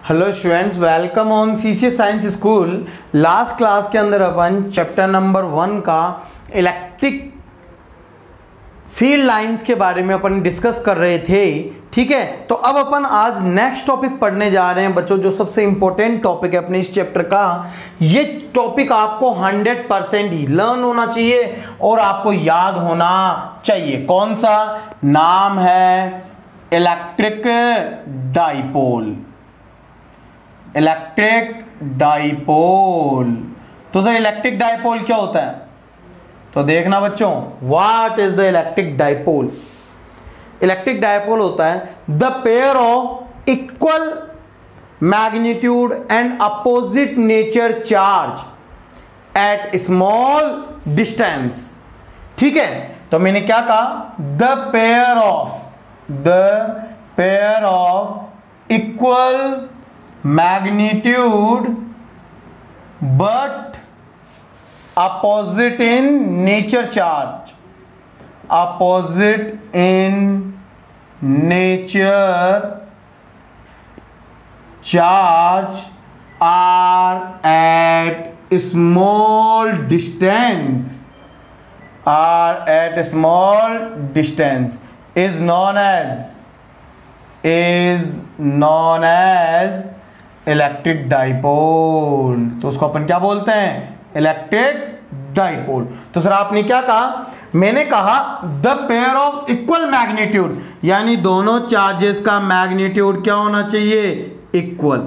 Hello students, welcome on CCS science school. Last class के अंदर अपन chapter number 1 का electric field lines के बारे में अपन डिस्कस कर रहे थे। ठीक है, तो अब अपन आज नेक्स्ट टॉपिक पढ़ने जा रहे हैं बच्चों, जो सबसे इंपॉर्टेंट टॉपिक है अपने इस चैप्टर का। ये टॉपिक आपको 100% ही लर्न होना चाहिए और आपको याद होना चाहिए। कौन सा? नाम है इलेक्ट्रिक डाइपोल। Electric dipole. तो सर इलेक्ट्रिक डाइपोल क्या होता है? तो देखना बच्चों, what is the electric dipole. Electric dipole होता है the pair of equal magnitude and opposite nature charge at small distance. ठीक है, तो मैंने क्या कहा? The pair of equal magnitude but opposite in nature charge. Opposite in nature charge are at small distance. Are at small distance is known as electric dipole. तो उसको अपन क्या बोलते हैं? Electric dipole. तो सर आपने क्या कहा? मैंने कहा the pair of equal magnitude, यानी दोनों चार्जेस का मैग्नीट्यूड क्या होना चाहिए? इक्वल।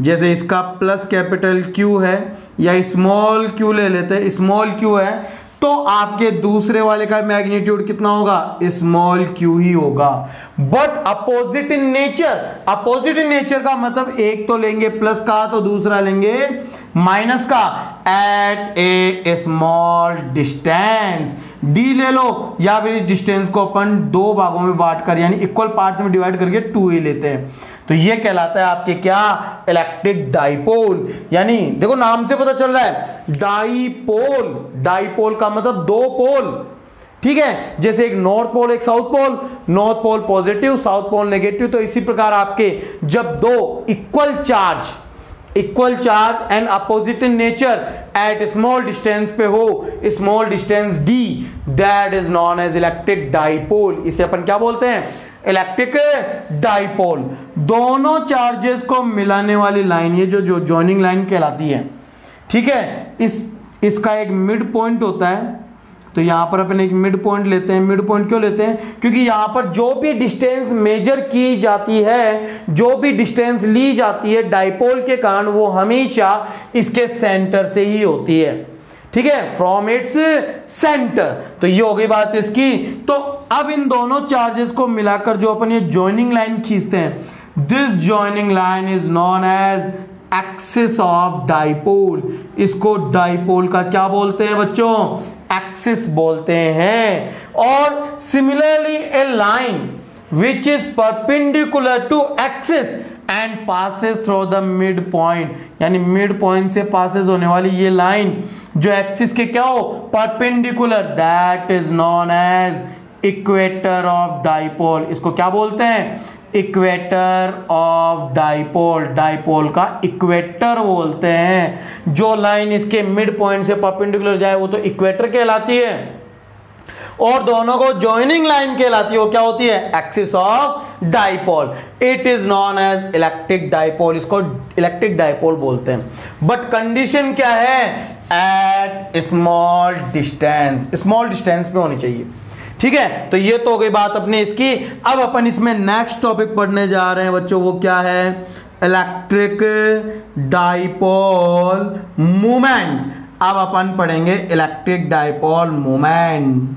जैसे इसका प्लस कैपिटल क्यू है या स्मॉल क्यू ले लेते हैं, स्मॉल क्यू है तो आपके दूसरे वाले का मैग्नीट्यूड कितना होगा? स्मॉल क्यू ही होगा। But opposite in nature, opposite in nature का मतलब एक तो लेंगे प्लस का तो दूसरा लेंगे माइनस का। एट ए स्मॉल डिस्टेंस, डी ले लो या फिर इस डिस्टेंस को अपन दो भागों में बांट कर यानी इक्वल पार्ट्स में डिवाइड करके 2 ही लेते हैं। तो ये कहलाता है आपके क्या? Electric dipole. यानी देखो नाम से पता चल रहा है डाइपोल। डाइपोल का मतलब दो पोल। ठीक है, जैसे एक नॉर्थ पोल एक south pole, north pole positive south pole negative. तो इसी प्रकार आपके जब दो equal charge and opposite in nature at small distance पे हो, small distance d, that is known as electric dipole. इसे अपन क्या बोलते हैं? Electric dipole. दोनों चार्जेस को मिलाने वाली लाइन, ये जो जॉइनिंग लाइन कहलाती है। ठीक है, इसका एक मिड पॉइंट होता है। तो यहां पर अपन एक मिड पॉइंट लेते हैं। मिड पॉइंट क्यों लेते हैं? क्योंकि यहां पर जो भी डिस्टेंस मेजर की जाती है, जो भी डिस्टेंस ली जाती है डाइपोल के कारण, वो हमेशा इसके सेंटर से ही होती है। ठीक है, फ्रॉम इट्स सेंटर। तो ये हो गई बात इसकी। तो अब इन दोनों चार्जेस को मिलाकर जो अपन ये जॉइनिंग लाइन खींचते हैं, this joining line is known as axis of dipole. इसको डाइपोल का क्या बोलते हैं बच्चों? एक्सिस बोलते हैं। और similarly a line which is perpendicular to axis and passes through the mid point, यानी मिड पॉइंट से पासेस होने वाली ये लाइन जो एक्सिस के क्या हो? Perpendicular, that is known as equator of dipole. इसको क्या बोलते हैं? Equator of dipole. डाइपोल का इक्वेटर बोलते हैं। जो लाइन इसके मिड पॉइंट से परपेंडिकुलर जाए वो तो इक्वेटर कहलाती है, और दोनों को जॉइनिंग लाइन कहलाती है। वो क्या होती है? Axis of dipole. It is known as electric dipole. इसको इलेक्ट्रिक डाइपोल बोलते हैं। बट कंडीशन क्या है? At small distance, small distance पे होनी चाहिए। ठीक है, तो ये तो हो गई बात अपने इसकी। अब अपन इसमें नेक्स्ट टॉपिक पढ़ने जा रहे हैं बच्चों, वो क्या है? Electric dipole moment. अब अपन पढ़ेंगे electric dipole moment.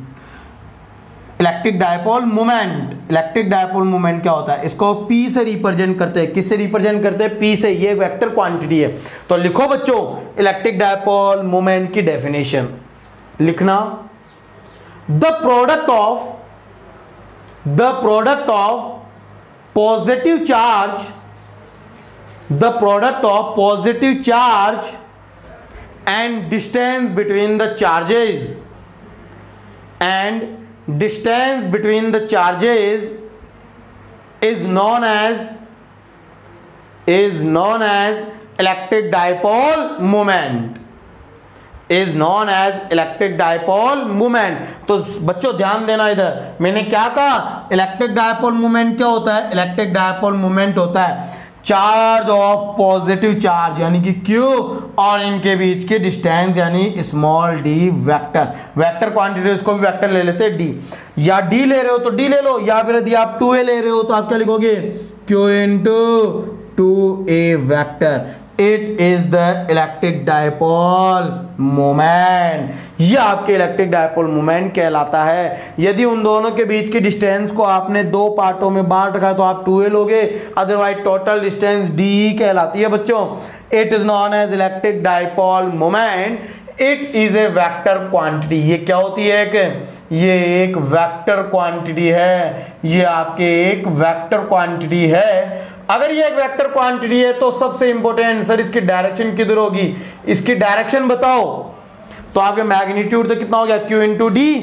Electric dipole moment. Electric dipole moment क्या होता है? इसको P से रिप्रेजेंट करते हैं। किससे रिप्रेजेंट करते हैं? P से। ये वेक्टर क्वांटिटी है। तो लिखो बच्चों इलेक्ट्रिक डाइपोल मोमेंट की डेफिनेशन लिखना। The product of positive charge and distance between the charges is known as is known as electric dipole moment, is known as electric dipole moment. तो बच्चों ध्यान देना, इधर मैंने क्या कहा, इलेक्ट्रिक डाइपोल मोमेंट क्या होता है, इलेक्ट्रिक डाइपोल मोमेंट होता है चार्ज ऑफ पॉजिटिव चार्ज यानी कि Q और इनके बीच के डिस्टेंस यानी small d vector, vector quantity इसको भी वेक्टर ले लेते हैं d, या d ले रहे हो तो d ले लो, या फिर यदि आप 2a ले रहे हो तो आप क्या लिखोगे, Q into 2a vector. It is the electric dipole moment, यह आपके इलेक्ट्रिक डाइपोल मोमेंट कहलाता है। यदि उन दोनों के बीच के डिस्टेंस को आपने दो पार्टों में बांट रखा तो आप 2a लोगे, अदरवाइज टोटल डिस्टेंस d कहलाती है बच्चों। It is known as electric dipole moment, it is a vector quantity. ये क्या होती है कि ये एक वेक्टर क्वांटिटी है, ये आपके एक वेक्टर क्वांटिटी है। अगर ये एक वेक्टर क्वांटिटी है तो सबसे इंपॉर्टेंट सर इसकी डायरेक्शन किधर होगी, इसकी डायरेक्शन बताओ। तो आपके मैग्नीट्यूड तो कितना हो गया, Q इंटू डी,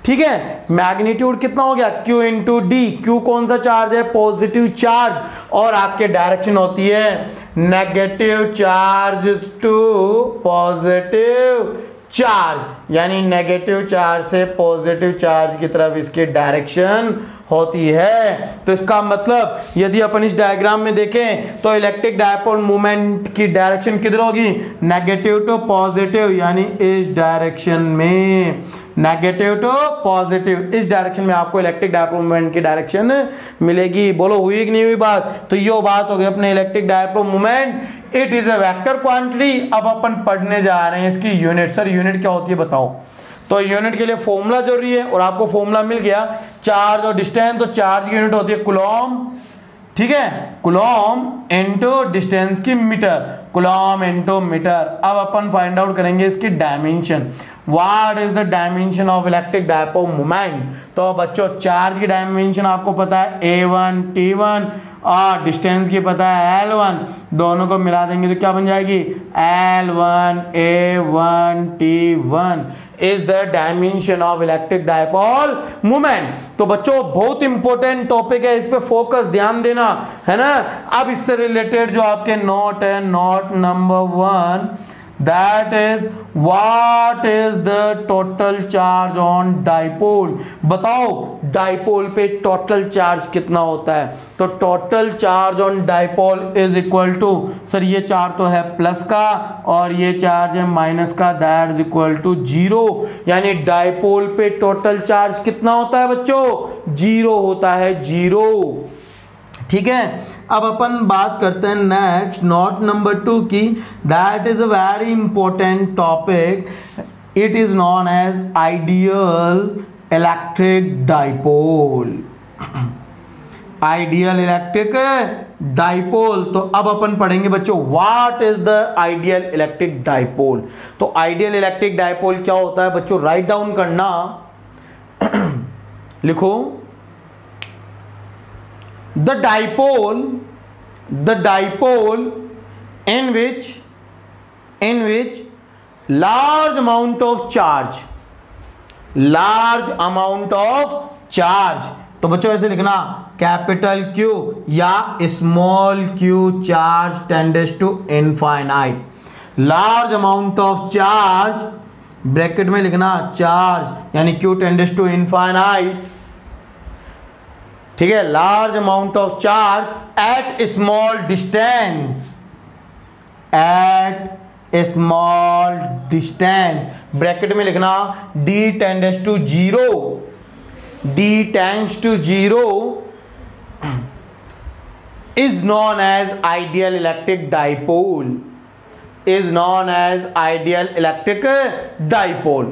ठीक है, मैग्नीट्यूड कितना हो गया, Q इंटू डी। Q कौन सा चार्ज है, पॉजिटिव चार्ज, और आपके डायरेक्शन होती है negative charge to positive charge, यानी नेगेटिव चार्ज से पॉजिटिव चार्ज की तरफ इसकी डायरेक्शन होती है। तो इसका मतलब यदि अपन इस डायग्राम में देखें तो इलेक्ट्रिक डाइपोल मोमेंट की डायरेक्शन किधर होगी, नेगेटिव टू पॉजिटिव, यानी इस डायरेक्शन में, नेगेटिव टू पॉजिटिव, इस डायरेक्शन में आपको इलेक्ट्रिक डाइपोल मोमेंट की डायरेक्शन मिलेगी। बोलो हुई कि नहीं हुई बात। तो ये बात हो गई अपने electric dipole moment, it is a vector quantity. अब अपन पढ़ने जा रहे हैं इसकी यूनिट। सर यूनिट क्या होती है बताओ। तो यूनिट के लिए फॉर्मूला जरूरी है और आपको फॉर्मूला मिल गया, चार्ज और डिस्टेंस। तो चार्ज की यूनिट होती है कूलॉम, ठीक है, कूलॉम इनटू डिस्टेंस की मीटर, कूलॉम इनटू मीटर। अब अपन फाइंड आउट करेंगे इसकी dimension, what is the dimension of electric dipole moment. तो बच्चों चार्ज की डायमेंशन आपको पता है A1 T1 और डिस्टेंस की पता है L1, दोनों को मिला देंगे तो क्या बन जाएगी, L1 A1 T1 is the dimension of electric dipole moment. तो बच्चों बहुत इंपॉर्टेंट टॉपिक है, इस पे फोकस ध्यान देना है ना। अब इससे रिलेटेड जो आपके नोट है, note number 1, that is what is the total charge on dipole। बताओ डाइपोल पे टोटल चार्ज कितना होता है। तो total charge on dipole is equal to, sir ये चार्ज तो है प्लस का और ये चार्ज है माइनस का, दैट इज इक्वल टू 0। यानी डाइपोल पे टोटल चार्ज कितना होता है बच्चों, 0 होता है, 0, ठीक है। अब अपन बात करते हैं नेक्स्ट नोट नंबर 2 की, that is a very important topic, it is known as ideal electric dipole, ideal electric dipole. तो अब अपन पढ़ेंगे बच्चों what is the ideal electric dipole. तो आइडियल इलेक्ट्रिक डाइपोल क्या होता है बच्चों, राइट डाउन करना, लिखो, the dipole in which large amount of charge, तो बच्चों ऐसे लिखना कैपिटल Q या small q charge tends to infinite, large amount of charge bracket में लिखना चार्ज यानी Q टेंडेस टू इनफाइनाइट, ठीक है, large amount of charge at small distance, at small distance bracket में लिखना D tends to 0, D tends to 0 is known as ideal electric dipole, is known as ideal electric dipole।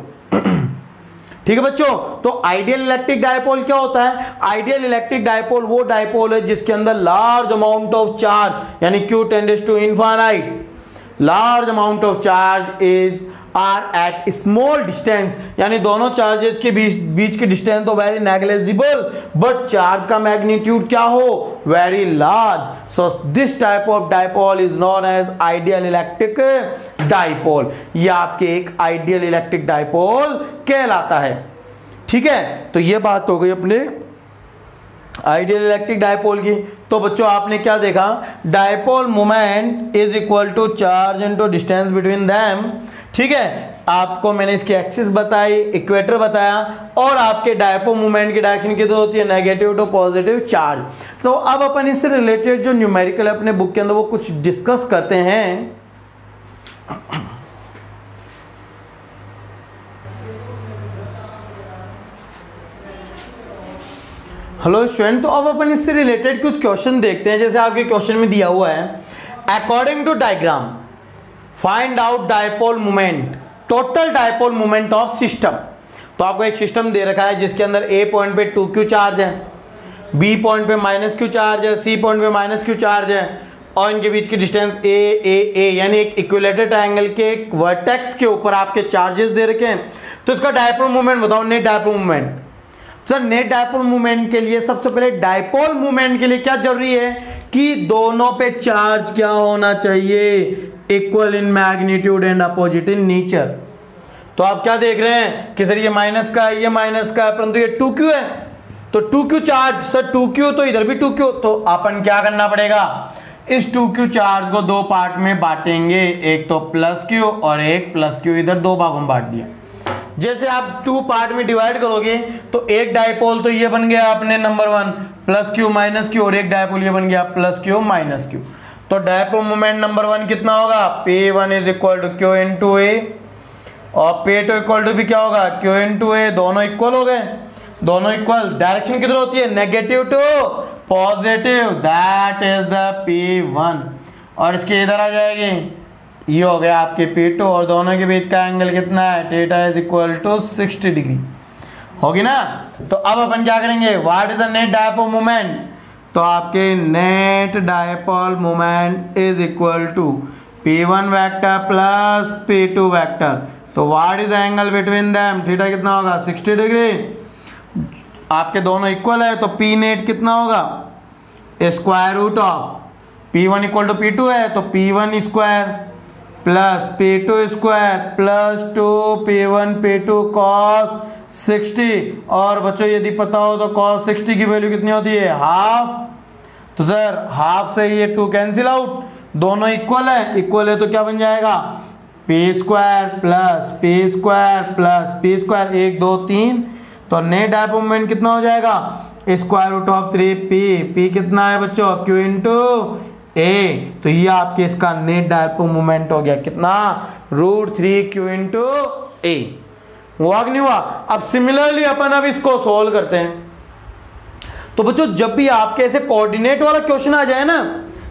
ठीक है बच्चों। तो ideal electric dipole क्या होता है, ideal electric dipole वो डाइपोल है जिसके अंदर लार्ज अमाउंट ऑफ चार्ज यानी Q tends to infinite, large amount of charge is are at small distance, यानी दोनों चार्जेस के बीच की डिस्टेंस तो वेरी नेग्लिजिबल बट चार्ज का मैग्नीट्यूड क्या हो, very large. So this type of dipole is known as ideal electric dipole. ये आपके एक आइडियल इलेक्ट्रिक डाइपोल कहलाता है, ठीक है। तो ये बात हो गई अपने आइडियल इलेक्ट्रिक डायपोल की। तो बच्चों आपने क्या देखा, dipole moment is equal to charge into distance between them. ठीक है, आपको मैंने इसकी एक्सिस बताई, इक्वेटर बताया, और आपके डायपोल मोमेंट की डायरेक्शन कितनी होती है, नेगेटिव टू पॉजिटिव चार्ज। तो अब अपन इससे रिलेटेड जो न्यूमेरिकल अपने बुक के अंदर वो कुछ डिस्कस करते हैं। हेलो स्टूडेंट, तो अब अपन इससे रिलेटेड कुछ क्वेश्चन देखते हैं। जैसे आपके क्वेश्चन में दिया हुआ है, according to diagram find out dipole moment, total dipole moment of system. तो आपको एक सिस्टम दे रखा है जिसके अंदर ए पॉइंट पे 2q चार्ज है, बी पॉइंट पे -q चार्ज है, सी पॉइंट पे -q चार्ज है, और इनके बीच की डिस्टेंस ए यानी एक इक्विलेटरल ट्रायंगल के वर्टेक्स के ऊपर आपके चार्जेस दे रखे हैं। तो इसका डायपोल मोमेंट बताओ, net dipole moment. Sir net dipole moment के लिए सबसे पहले डायपोल मोमेंट के लिए क्या जरूरी है कि दोनों पे चार्ज क्या होना चाहिए, equal in magnitude and opposite in nature. तो आप क्या देख रहे हैं कि सर ये माइनस का है, ये माइनस का है, परंतु ये 2q है, तो 2q चार्ज, सर 2q तो इधर भी 2q, तो अपन क्या करना पड़ेगा, इस 2q चार्ज को दो पार्ट में बांटेंगे, एक तो +q और एक +q, इधर दो भागों में बांट दिया। जैसे आप 2 पार्ट में डिवाइड करोगे तो एक डायपोल तो ये बन गया अपने नंबर 1 +q -q, और एक डायपोल ये बन गया +q -q। तो डायपोल मोमेंट नंबर 1 कितना होगा, P1 is equal to Q into A, और P2 इक्वल टू भी क्या होगा, Q इंटू ए, दोनों इक्वल हो गए, दोनों इक्वल। डायरेक्शन किधर होती है, negative to positive, that is the P1, और इसके इधर आ जाएगी, ये हो गया आपके P2, और दोनों के बीच का एंगल कितना है, theta is equal to 60 degree, होगी ना। तो अब अपन क्या करेंगे, what is the net dipole moment. तो आपके net dipole moment is equal to P1 vector plus P2 vector. तो what is the angle between them, theta कितना होगा, 60 डिग्री। आपके दोनों इक्वल है तो P नेट कितना होगा, square root of P1 equal to P2 है, तो P1 square plus P2 square plus 2P1 P2 cos 60। और बच्चों यदि पता हो तो cos 60 की वैल्यू कितनी होती है, हाफ। तो सर हाफ से ये 2 कैंसिल आउट, दोनों इक्वल है तो क्या बन जाएगा, P square plus P square plus P square, 1 2 3। तो नेट डायपोल मोमेंट कितना हो जाएगा, स्क्वायर रूट ऑफ 3P कितना है बच्चों, Q इंटू ए। तो ये आपके इसका नेट डायपोल मोमेंट हो गया कितना, √3Q इंटू ए। हुआ कि नहीं हुआ। अब सिमिलरली अपन अब इसको सोल्व करते हैं। तो बच्चों जब भी आपके ऐसे कोऑर्डिनेट वाला क्वेश्चन आ जाए ना,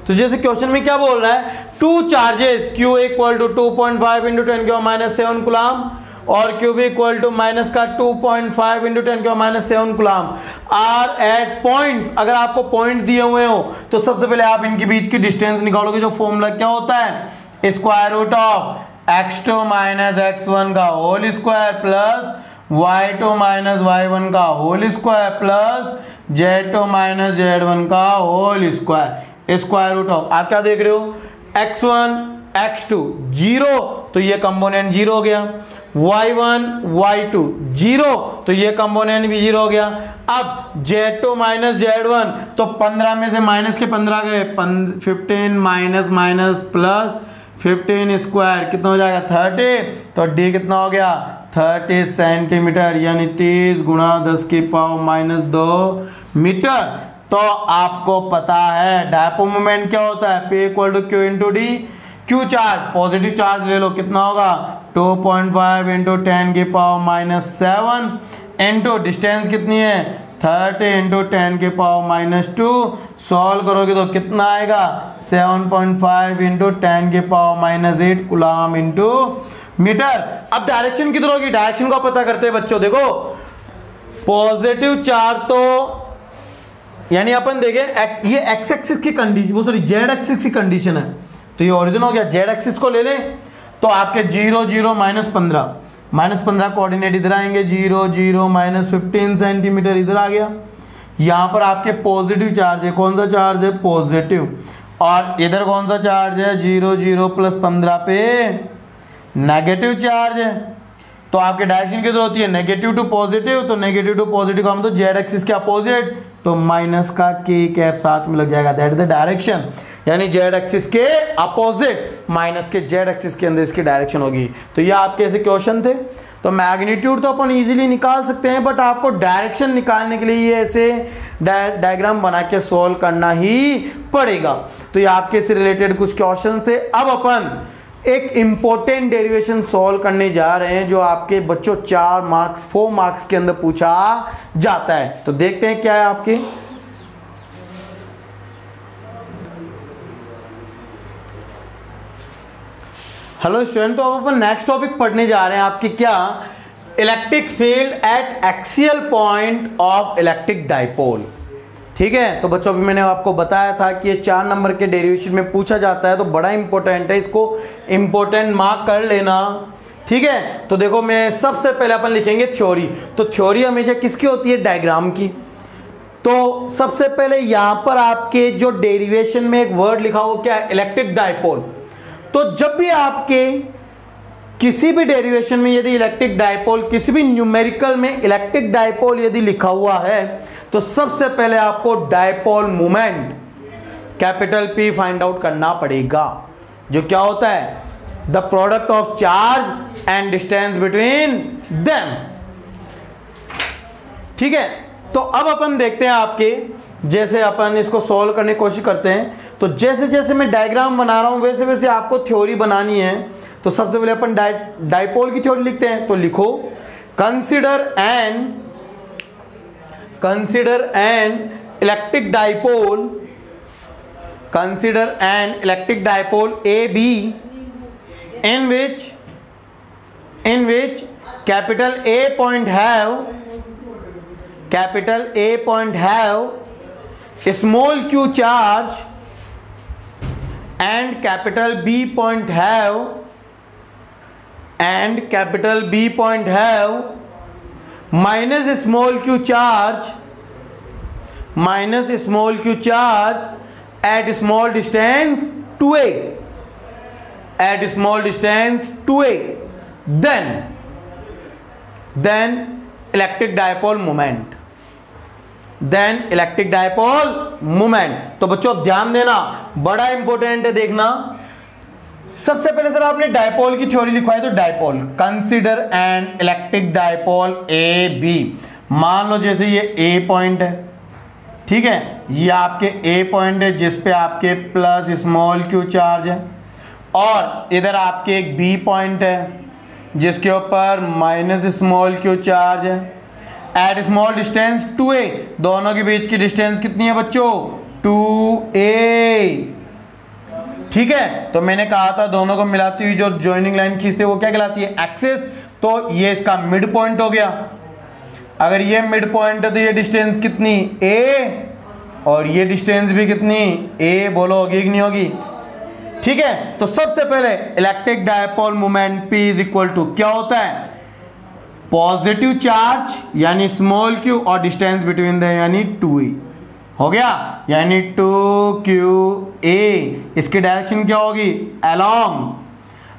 तो जैसे क्वेश्चन में क्या बोल रहा है, 2 charges Q equal to 2.5 into 10⁻⁷ coulomb और Q भी इक्वल टू माइनस का 2.5 into 10⁻⁷ coulomb are at points. अगर आपको पॉइंट दिए हुए हो तो सबसे पहले आप इनके बीच की डिस्टेंस निकालोगे। जो फॉर्मूला क्या होता है, square root of x2 minus x1 का whole square plus y2 minus y1 का whole square plus z2 minus z1 का whole square, square root of. आप क्या देख रहे हो, x1 x2 0, तो ये कंपोनेंट 0 हो गया, y1 y2 0, तो ये कंपोनेंट भी 0 हो गया। अब z2 माइनस z1, तो 15 में से माइनस के 15 गए, 15 माइनस माइनस प्लस 15 स्क्वायर कितना हो जाएगा, 30। तो d कितना हो गया, 30 सेंटीमीटर, यानी 30 गुणा 10⁻⁻2 मीटर। तो आपको पता है डायपोल मोमेंट क्या होता है, P equal to Q into d. Q charge, positive charge ले लो, कितना होगा 2.5 इंटू 10⁻⁷ इंटू डिस्टेंस कितनी है 30 इंटू 10⁻⁻2। सॉल्व करोगे तो कितना आएगा 7.5 इंटू 10⁻⁸ कूलम इंटू मीटर। अब डायरेक्शन किधर होगी, डायरेक्शन को पता करते हैं बच्चों। देखो पॉजिटिव चार्ज तो यानी अपन देखें ये एक्स एक्सिस की कंडीशन, वो सॉरी जेड एक्सिस की कंडीशन है, तो ये ओरिजिन हो गया। जेड एक्सिस को ले लें तो आपके 0 0 -15 कोऑर्डिनेट इधर आएंगे, 0 0 -15 सेंटीमीटर इधर आ गया। यहाँ पर आपके पॉजिटिव चार्ज है, कौन सा चार्ज है पॉजिटिव, और इधर कौन सा चार्ज है 0 0 + 15 पे नेगेटिव चार्ज है। तो आपके डायरेक्शन किधर होती है, नेगेटिव टू पॉजिटिव, तो नेगेटिव टू पॉजिटिव का मतलब जेड एक्सिस के अपोजिट, तो माइनस का के कैप साथ में लग जाएगा, दैट इज द डायरेक्शन, यानी जेड एक्सिस के अपोजिट माइनस के जेड एक्सिस के अंदर इसकी डायरेक्शन होगी। तो ये आपके ऐसे क्वेश्चन थे। तो मैग्नीट्यूड तो अपन इजीली निकाल सकते हैं, बट आपको डायरेक्शन निकालने के लिए ये ऐसे डायग्राम बना के सोल्व करना ही पड़ेगा। तो ये आपके से रिलेटेड कुछ क्वेश्चन थे। अब अपन एक इंपॉर्टेंट डेरिवेशन सॉल्व करने जा रहे हैं जो आपके बच्चों 4 मार्क्स के अंदर पूछा जाता है। तो देखते हैं क्या है आपके। हेलो स्टूडेंट, तो अब अपन नेक्स्ट टॉपिक पढ़ने जा रहे हैं आपके क्या, electric field at axial point of electric dipole. ठीक है, तो बच्चों अभी मैंने आपको बताया था कि ये 4 नंबर के डेरिवेशन में पूछा जाता है, तो बड़ा इंपॉर्टेंट है, इसको इंपॉर्टेंट मार्क कर लेना। ठीक है, तो देखो मैं सबसे पहले अपन लिखेंगे थ्योरी। तो थ्योरी हमेशा किसकी होती है, डायग्राम की। तो सबसे पहले यहां पर आपके जो डेरिवेशन में एक वर्ड लिखा हो क्या है, इलेक्ट्रिक डाइपोल। तो जब भी आपके किसी भी डेरिवेशन में यदि इलेक्ट्रिक डाइपोल, किसी भी न्यूमेरिकल में इलेक्ट्रिक डाइपोल यदि लिखा हुआ है, तो सबसे पहले आपको dipole moment capital P find out करना पड़ेगा, जो क्या होता है, the product of charge and distance between them. ठीक है, तो अब अपन देखते हैं आपके, जैसे अपन इसको सॉल्व करने की कोशिश करते हैं। तो जैसे जैसे मैं डायग्राम बना रहा हूं वैसे वैसे आपको थ्योरी बनानी है। तो सबसे पहले अपन डाइपोल की थ्योरी लिखते हैं। तो लिखो, consider an electric dipole, consider an electric dipole AB in which capital A point have small q charge and capital B point have minus small q charge at small distance 2a, then electric dipole moment. तो बच्चों ध्यान देना, बड़ा important है, देखना। सबसे पहले sir आपने डाइपोल की थ्योरी लिखवाई, तो dipole, consider an electric dipole AB। मान लो जैसे ये A पॉइंट है, ठीक है, ये आपके A पॉइंट है जिस पे आपके प्लस स्मॉल q चार्ज है, और इधर आपके एक B पॉइंट है जिसके ऊपर माइनस स्मॉल q चार्ज है, एट स्मॉल डिस्टेंस 2a। दोनों के बीच की डिस्टेंस कितनी है बच्चों, 2a। ठीक है, तो मैंने कहा था दोनों को मिलाती हुई जो जॉइनिंग लाइन खींचते वो क्या कहलाती है, एक्सिस। तो ये इसका मिड पॉइंट हो गया। अगर ये मिड पॉइंट है तो ये डिस्टेंस कितनी, a, और ये डिस्टेंस भी कितनी, a। बोलो होगी कि नहीं होगी। ठीक है, तो सबसे पहले electric dipole moment P is equal to क्या होता है, पॉजिटिव चार्ज यानी स्मॉल q और डिस्टेंस बिटवीन द यानी 2a हो गया, यानी 2qa। इसकी डायरेक्शन क्या होगी, अलोंग।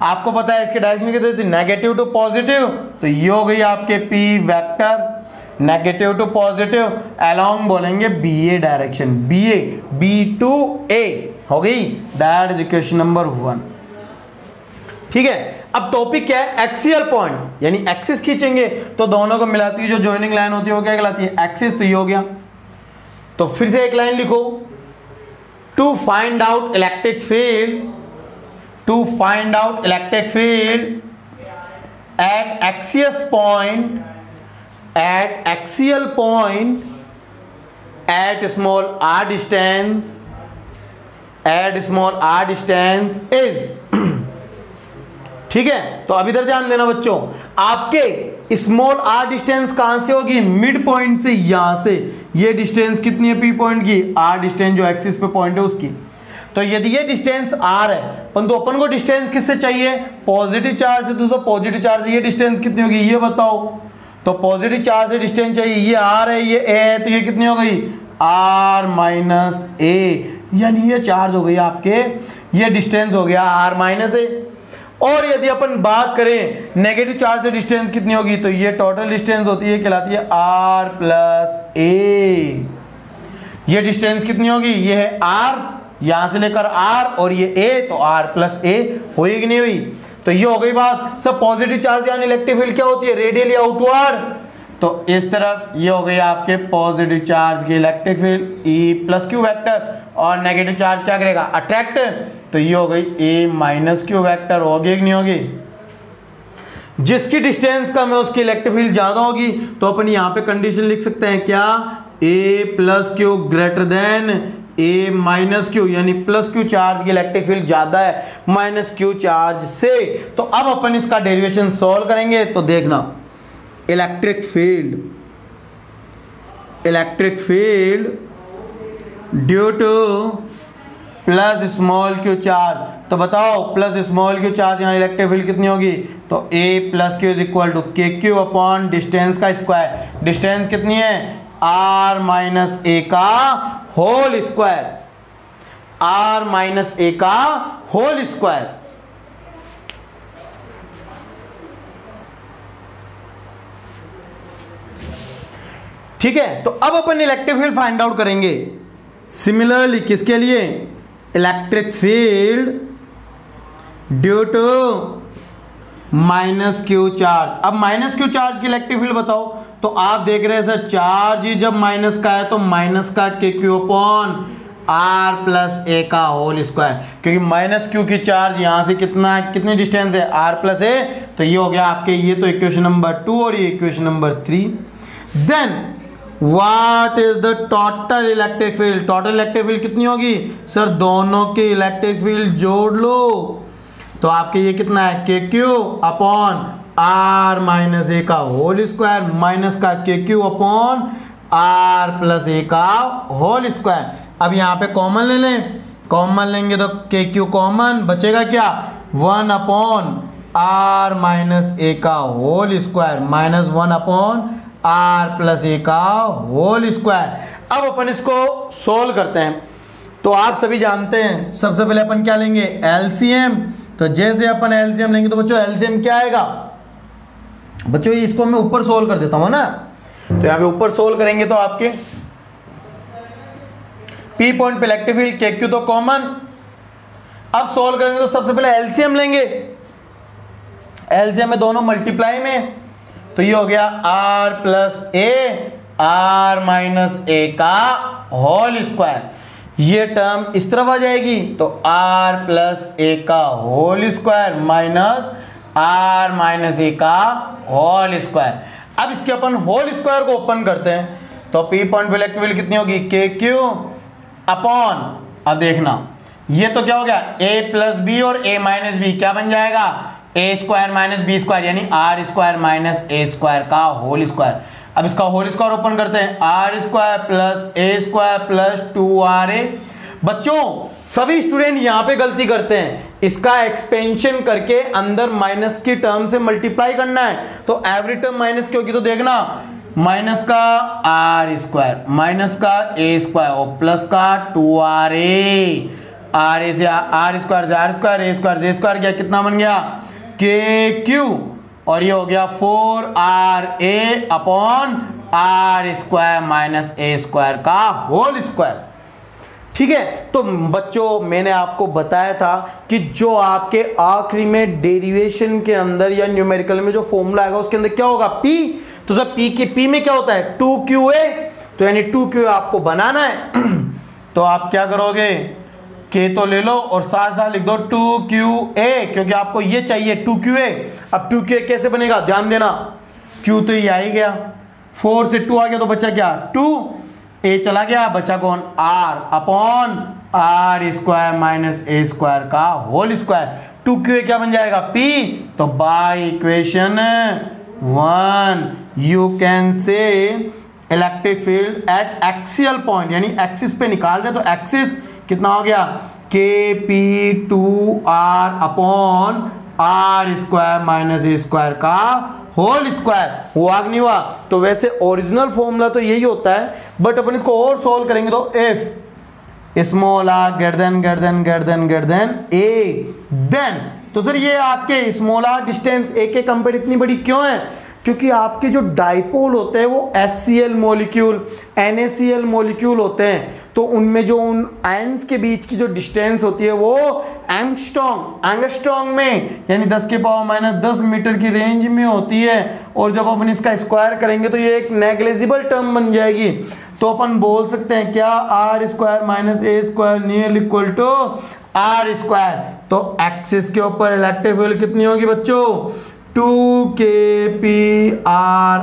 आपको पता है इसकी डायरेक्शन कितनी थी, नेगेटिव टू पॉजिटिव, तो ये हो गई आपके P vector, negative to positive, along बोलेंगे BA डायरेक्शन, BA B2A हो गई। That is equation number 1। ठीक है, अब टॉपिक क्या है, एक्सियल पॉइंट, यानी एक्सिस खींचेंगे तो दोनों को मिलाती हुई जो जॉइनिंग लाइन होती है वो क्या कहलाती है, एक्सिस। तो ये हो गया। तो फिर से एक लाइन लिखो, to find out electric field at axial point at small r distance is. ठीक है, तो अब इधर ध्यान देना बच्चों, आपके स्मॉल r डिस्टेंस कहां से होगी, मिड पॉइंट से, यहां से। ये डिस्टेंस कितनी है P पॉइंट की, r डिस्टेंस जो एक्सिस पे पॉइंट है उसकी। तो यदि ये डिस्टेंस r है, परंतु अपन को डिस्टेंस किससे चाहिए, पॉजिटिव चार्ज से। दोस्तों पॉजिटिव चार्ज से ये डिस्टेंस कितनी होगी, ये बताओ। तो पॉजिटिव चार्ज से डिस्टेंस चाहिए, ये r है, ये a है, तो ये कितनी हो गई, r माइनस a, यानी ये चार्ज हो गई आपके, ये डिस्टेंस हो गया r माइनस a। और यदि अपन बात करें नेगेटिव चार्ज से डिस्टेंस कितनी होगी, तो ये टोटल डिस्टेंस होती है, कहलाती है r प्लस ए। ये डिस्टेंस कितनी होगी, ये है r, यहां से लेकर r और ये a, तो r प्लस ए हुई कि नहीं हुई। तो ये हो गई बात। सब पॉजिटिव चार्ज यानी इलेक्ट्रिक फील्ड क्या होती है, रेडियली आउटवर्ड। तो इस तरफ ये हो गई आपके पॉजिटिव चार्ज की electric field E plus Q vector, और नेगेटिव चार्ज क्या करेगा, अट्रैक्ट। तो ये हो गई A माइनस क्यू वेक्टर, होगी कि नहीं होगी। जिसकी डिस्टेंस कम है उसकी इलेक्ट्रिक फील्ड ज्यादा होगी। तो अपन यहाँ पे कंडीशन लिख सकते हैं क्या, A plus Q greater than A minus Q, यानी प्लस क्यू चार्ज की इलेक्ट्रिक फील्ड ज्यादा है माइनस क्यू चार्ज से। तो अब अपन इसका डेरिवेशन सॉल्व करेंगे। तो देखना, electric field due to plus small q charge. तो बताओ प्लस स्मॉल क्यू चार्ज यहाँ इलेक्ट्रिक फील्ड कितनी होगी, तो A plus q is equal to k q upon distance का स्क्वायर। डिस्टेंस कितनी है, r माइनस ए का होल स्क्वायर, r माइनस ए का होल स्क्वायर। ठीक है, तो अब अपन इलेक्ट्रिक फील्ड फाइंड आउट करेंगे। सिमिलरली किसके लिए, electric field due to minus Q charge. अब माइनस क्यू चार्ज की इलेक्ट्रिक फील्ड बताओ। तो आप देख रहे हैं सर, चार्ज ही जब माइनस का है तो माइनस का के q upon R plus A का होल स्क्वायर, क्योंकि माइनस क्यू की चार्ज यहां से कितनी डिस्टेंस है, आर प्लस ए। तो ये हो गया आपके, ये तो इक्वेशन नंबर 2 और ये equation number 3। Then what is the total electric field. Total electric field कितनी होगी सर, दोनों की इलेक्ट्रिक फील्ड जोड़ लो। तो आपके ये कितना है, के क्यू अपॉन आर माइनस ए का होल स्क्वायर, माइनस का के q upon R plus A का होल स्क्वायर। अब यहाँ पे कॉमन ले लें, कॉमन लेंगे तो के क्यू कॉमन बचेगा क्या, 1 अपॉन आर माइनस ए का whole square minus 1 upon R plus A का होल स्क्वायर। अब अपन इसको सोल्व करते हैं। तो आप सभी जानते हैं, सबसे पहले अपन क्या लेंगे, एलसीएम। तो जैसे अपन एलसीएम लेंगे तो बच्चों एलसीएम क्या आएगा, बच्चों इसको मैं ऊपर सोल्व कर देता हूं ना। तो यहाँ पे ऊपर सोल्व करेंगे तो आपके पी पॉइंट पे इलेक्ट्रिक फील्ड, के क्यू तो कॉमन। अब सोल्व करेंगे तो सबसे पहले एलसीएम लेंगे, एलसीएम में दोनों मल्टीप्लाई में। तो ये हो गया r plus A, R minus ए का होल स्क्वायर। ये टर्म इस तरफ आ जाएगी, तो r प्लस ए का whole square minus r minus ए का होल स्क्वायर। अब इसके अपन होल स्क्वायर को ओपन करते हैं। तो पी पॉइंट पे इलेक्ट्रिक फील्ड कितनी होगी, के क्यू अपॉन, अब देखना ये तो क्या हो गया, a प्लस बी और a माइनस बी क्या बन जाएगा, a square minus b square, यानी r square minus a square का होल स्क्वायर। अब इसका होल स्क्वायर ओपन करते हैं, r square plus a square plus 2r। बच्चों सभी स्टूडेंट यहां पे गलती करते हैं, इसका एक्सपेंशन करके अंदर माइनस की टर्म से मल्टीप्लाई करना है। तो एवरी टर्म माइनस की होगी, तो देखना माइनस का आर स्क्वायर माइनस का ए स्क्वायर और प्लस का 2r। आर ए से आर स्क्वायर से आर स्क्वायर, ए स्क्वायर से ए स्क्वायर गया, कितना बन गया, के क्यू, और ये हो गया 4r upon r square minus a square का होल स्क्वायर। ठीक है, तो बच्चों मैंने आपको बताया था कि जो आपके आखिरी में डेरिवेशन के अंदर या न्यूमेरिकल में जो फॉर्मूला आएगा उसके अंदर क्या होगा, पी। तो सर पी में क्या होता है, 2qa। तो यानी 2qa आपको बनाना है। तो आप क्या करोगे, के तो ले लो और साथ साथ लिख दो 2qa, क्योंकि आपको ये चाहिए 2qa। अब 2qa कैसे बनेगा, ध्यान देना, q तो ये आ ही गया, 4 से 2 आ गया तो बचा क्या, 2, a चला गया, बचा कौन, r upon r square minus a square का होल स्क्वायर। 2qa क्या बन जाएगा, p। तो by equation 1 you can say electric field at axial point, यानी एक्सिस पे निकाल रहे तो एक्सिस कितना हो गया, k p 2r upon r square minus a square का होल स्क्वायर। हुआ कि नहीं हुआ। तो वैसे ओरिजिनल फॉर्मूला तो यही होता है, बट अपन इसको और सॉल्व करेंगे तो if small r greater than a, then तो सर ये आपके स्मॉल आर डिस्टेंस ए के कंपेयर इतनी बड़ी क्यों है? क्योंकि आपके जो डाइपोल होते हैं वो HCl मॉलिक्यूल NaCl मॉलिक्यूल होते हैं, तो उनमें जो उन आयंस के बीच की जो डिस्टेंस होती है वो एंगस्ट्रॉन्ग में यानी 10⁻⁻10 मीटर की रेंज में होती है। और जब अपन इसका स्क्वायर करेंगे तो ये एक नेग्लिजिबल टर्म बन जाएगी। तो अपन बोल सकते हैं क्या, R² - A² near equal to R²। तो एक्सिस के ऊपर इलेक्ट्रिक फील्ड कितनी होगी बच्चों? 2kPr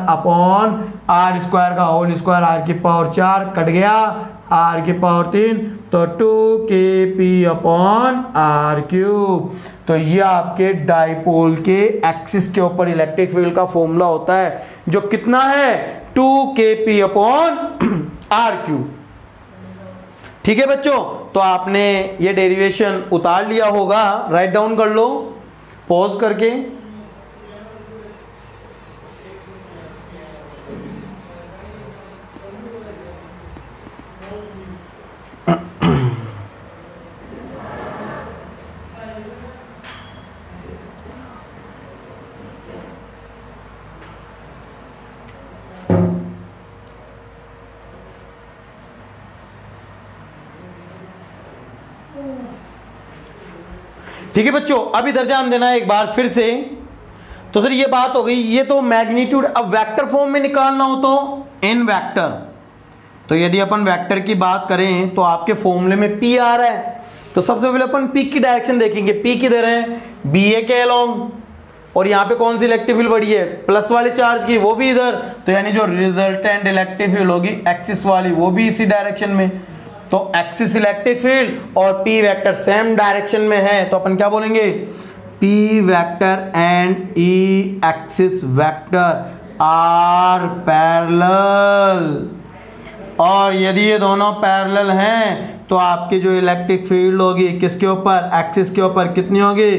अपॉन R² का होल स्क्वायर, R⁴ कट गया, R⁴ तो 2kP अपॉन R³। तो ये आपके डाइपोल के एक्सिस के ऊपर इलेक्ट्रिक फील्ड का फॉर्मूला होता है जो कितना है? 2kP upon R³। ठीक है बच्चों, तो आपने ये डेरिवेशन उतार लिया होगा, राइट डाउन कर लो पॉज करके। ठीक है बच्चों, अब इधर ध्यान देना है एक बार फिर से। तो सर ये बात हो गई, ये तो मैग्नीट्यूड। अब वेक्टर फॉर्म में निकालना हो तो इन वेक्टर, तो यदि अपन वेक्टर की बात करें तो आपके फॉर्मूले में P आ रहा है, तो सबसे पहले अपन P की डायरेक्शन देखेंगे। P किधर है? BA के अलोंग। और यहाँ पे कौन सी इलेक्ट्रिक फील्ड बढ़ी है? प्लस वाले चार्ज की, वो भी इधर। तो यानी जो रिजल्टेंट इलेक्ट्रिक फील्ड होगी एक्सिस वाली, वो भी इसी डायरेक्शन में। तो एक्सिस इलेक्ट्रिक फील्ड और P वेक्टर सेम डायरेक्शन में है, तो अपन क्या बोलेंगे? P vector and E axis vector are parallel. और यदि ये दोनों पैरेलल हैं तो आपकी जो इलेक्ट्रिक फील्ड होगी किसके ऊपर? एक्सिस के ऊपर। कितनी होगी?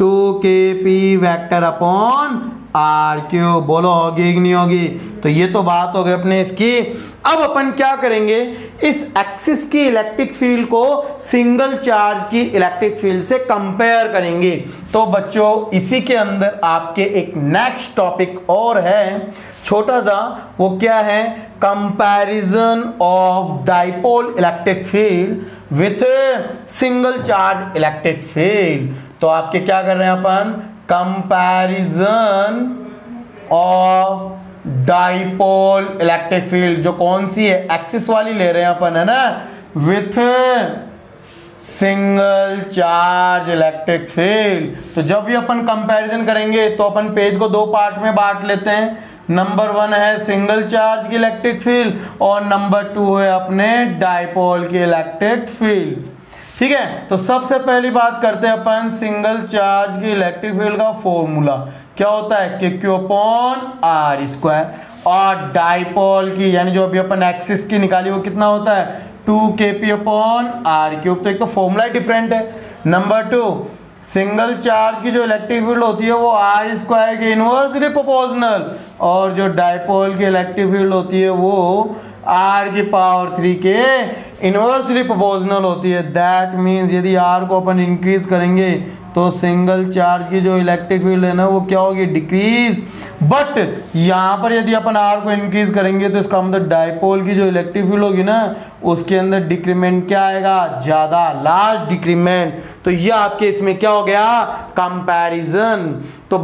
2kP vector upon R³। बोलो होगी कि नहीं होगी? तो ये तो बात हो गई अपने इसकी। अब अपन क्या करेंगे, इस एक्सिस की इलेक्ट्रिक फील्ड को सिंगल चार्ज की इलेक्ट्रिक फील्ड से कंपेयर करेंगे। तो बच्चों इसी के अंदर आपके एक नेक्स्ट टॉपिक और है छोटा सा, वो क्या है? Comparison of dipole electric field with single charge electric field. तो आपके क्या कर रहे हैं अपन? Comparison of dipole electric field, जो कौन सी है? एक्सिस वाली ले रहे हैं अपन, है ना, with single charge electric field. तो जब भी अपन कंपैरिजन करेंगे तो अपन पेज को दो पार्ट में बांट लेते हैं। नंबर 1 है सिंगल चार्ज की इलेक्ट्रिक फील्ड और नंबर 2 है अपने डाइपोल की इलेक्ट्रिक फील्ड। ठीक है, तो सबसे पहली बात करते हैं अपन सिंगल चार्ज की इलेक्ट्रिक फील्ड का फॉर्मूला क्या होता है? KQ upon R²। और डाइपोल की यानी जो अभी अपन एक्सिस की निकाली वो कितना होता है? 2kP upon R³। तो एक तो फॉर्मूला डिफरेंट है। नंबर 2, सिंगल चार्ज की जो इलेक्ट्रिक फील्ड होती है वो R² के इनवर्सली प्रोपोर्शनल, और जो डाइपोल की इलेक्ट्रिक फील्ड होती है वो R³ के इनवर्सली प्रोपोर्शनल होती है। दैट मीन्स यदि R को अपन इंक्रीज करेंगे तो सिंगल चार्ज की जो इलेक्ट्रिक फील्ड है ना वो क्या होगी? डिक्रीज। बट यहाँ पर यदि अपन R को इंक्रीज करेंगे तो इसका मतलब डाइपोल की जो इलेक्ट्रिक फील्ड होगी ना उसके अंदर डिक्रीमेंट क्या आएगा? ज्यादा, लार्ज डिक्रीमेंट। तो ये आपके इसमें क्या हो गया? कंपैरिजन। तो